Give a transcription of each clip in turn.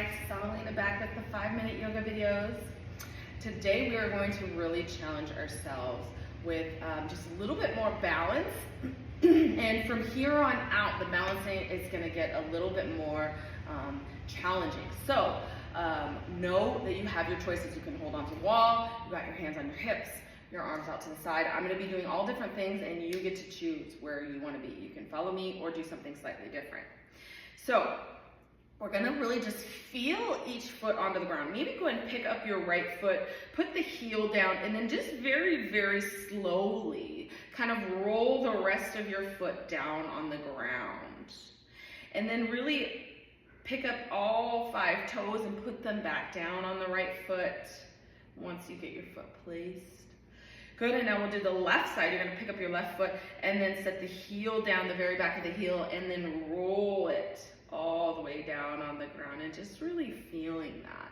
Hi, Sanjalina back with the 5-minute yoga videos. Today we are going to really challenge ourselves with just a little bit more balance. And from here on out, the balancing is going to get a little bit more challenging. So know that you have your choices. You can hold onto the wall, you got your hands on your hips, your arms out to the side. I'm going to be doing all different things and you get to choose where you want to be. You can follow me or do something slightly different. So we're going to really just feel each foot onto the ground. Maybe go and pick up your right foot, put the heel down, and then just very, very slowly kind of roll the rest of your foot down on the ground. And then really pick up all 5 toes and put them back down on the right foot once you get your foot placed. Good, and now we'll do the left side. You're going to pick up your left foot and then set the heel down, the very back of the heel, and then roll it all the way down on the ground and just really feeling that.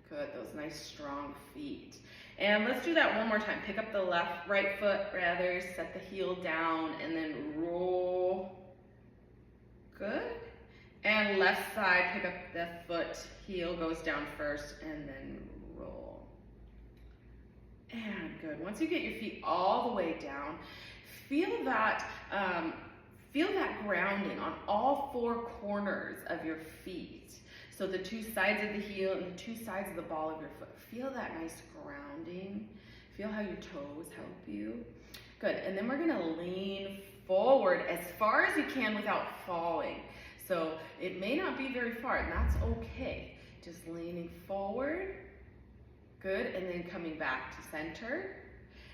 Good, those nice strong feet. And let's do that one more time. Pick up the right foot rather, set the heel down and then roll. Good. And left side, pick up the foot, heel goes down first and then roll. And good. Once you get your feet all the way down, feel that grounding on all 4 corners of your feet. So the 2 sides of the heel and the 2 sides of the ball of your foot. Feel that nice grounding. Feel how your toes help you. Good. And then we're going to lean forward as far as you can without falling. So it may not be very far, and that's okay. Just leaning forward. Good. And then coming back to center.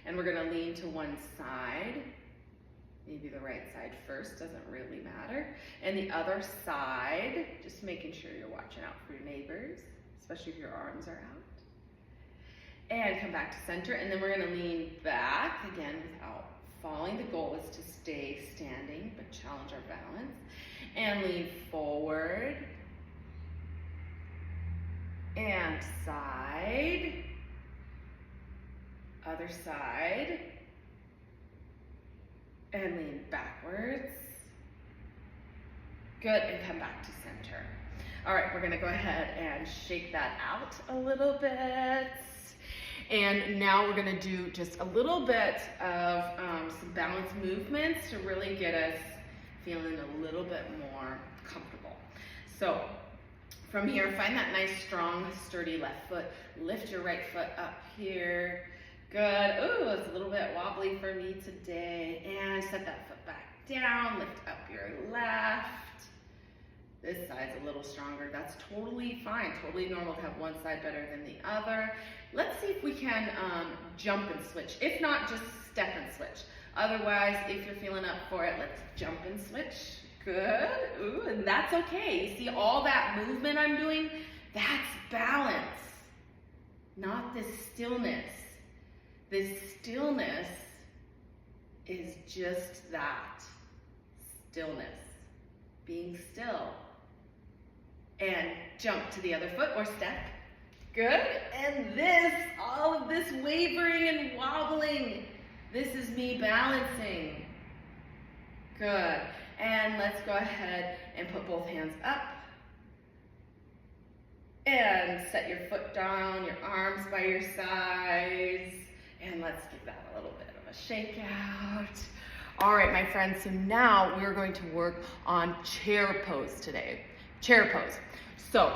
And we're going to lean to one side. Maybe the right side first, doesn't really matter. And the other side, just making sure you're watching out for your neighbors, especially if your arms are out. And come back to center, and then we're gonna lean back, again, without falling. The goal is to stay standing, but challenge our balance. And lean forward. And side. Other side. And lean backwards. Good, and come back to center. All right, we're gonna go ahead and shake that out a little bit. And now we're gonna do just a little bit of some balance movements to really get us feeling a little bit more comfortable. So from here, find that nice, strong, sturdy left foot. Lift your right foot up here. Good. Ooh, it's a little bit wobbly for me today. And set that foot back down. Lift up your left. This side's a little stronger. That's totally fine. Totally normal to have one side better than the other. Let's see if we can jump and switch. If not, just step and switch. Otherwise, if you're feeling up for it, let's jump and switch. Good. Ooh, and that's okay. You see all that movement I'm doing? That's balance, not this stillness. This stillness is just that, stillness, being still. And jump to the other foot or step. Good. And this, all of this wavering and wobbling, this is me balancing. Good. And let's go ahead and put both hands up. And set your foot down, your arms by your sides. And let's give that a little bit of a shake out. All right, my friends, so now we're going to work on chair pose today. Chair pose. So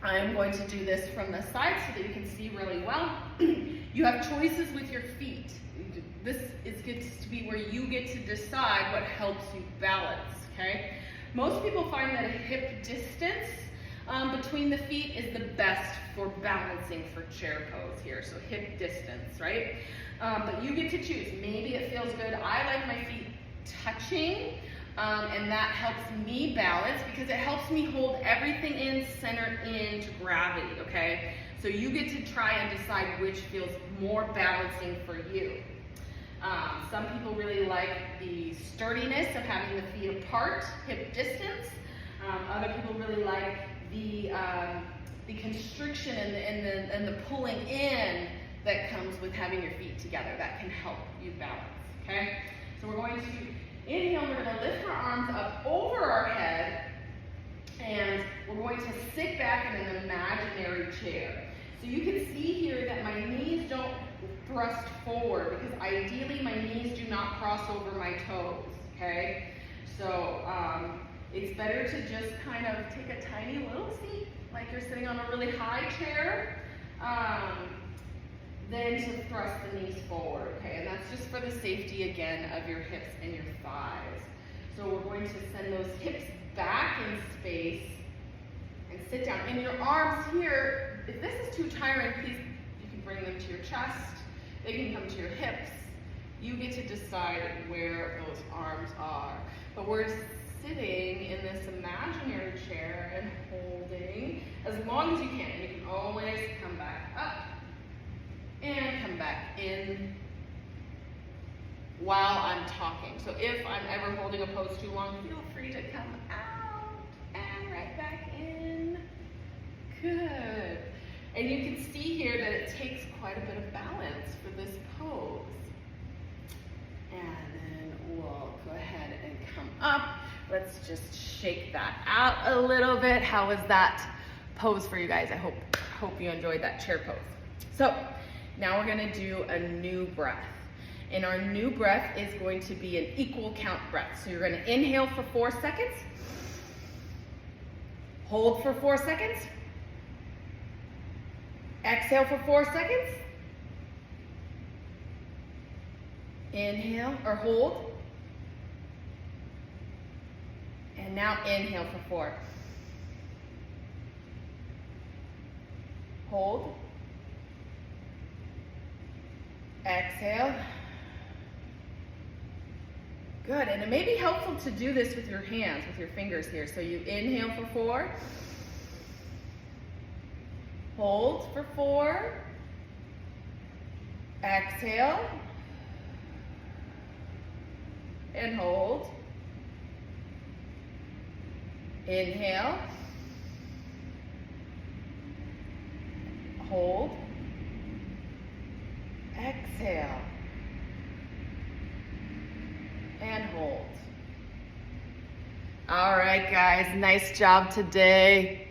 I'm going to do this from the side so that you can see really well. You have choices with your feet. This gets to be where you get to decide what helps you balance, okay? Most people find that a hip distance between the feet is the best for balancing for chair pose here, so hip distance, right? But you get to choose. Maybe it feels good. I like my feet touching, and that helps me balance because it helps me hold everything in, center into gravity, okay? So you get to try and decide which feels more balancing for you. Some people really like the sturdiness of having the feet apart, hip distance. Other people really like the constriction and the pulling in that comes with having your feet together. That can help you balance, okay? So we're going to inhale, we're going to lift our arms up over our head, and we're going to to sit back in an imaginary chair. So you can see here that my knees don't thrust forward because ideally my knees do not cross over my toes, okay? So it's better to just kind of take a tiny little seat, like you're sitting on a really high chair, than to thrust the knees forward, okay? And that's just for the safety, again, of your hips and your thighs. So we're going to send those hips back in space and sit down. And your arms here, if this is too tiring, please, you can bring them to your chest. They can come to your hips. You get to decide where those arms are. But we're sitting in this imaginary chair and holding as long as you can. And you can always come back up and come back in while I'm talking. So if I'm ever holding a pose too long, feel free to come out and right back in. Good. And you can see here that it takes quite a bit of balance for this pose. And then we'll go ahead and come up. Let's just shake that out a little bit. How was that pose for you guys? I hope you enjoyed that chair pose. So now we're gonna do a new breath. And our new breath is going to be an equal count breath. So you're gonna inhale for 4 seconds. Hold for 4 seconds. Exhale for 4 seconds. Inhale or hold. And now inhale for 4. Hold. Exhale. Good, and it may be helpful to do this with your hands, with your fingers here. So you inhale for 4. Hold for 4. Exhale. And hold. Inhale. Hold. Exhale. And hold. All right, guys, nice job today.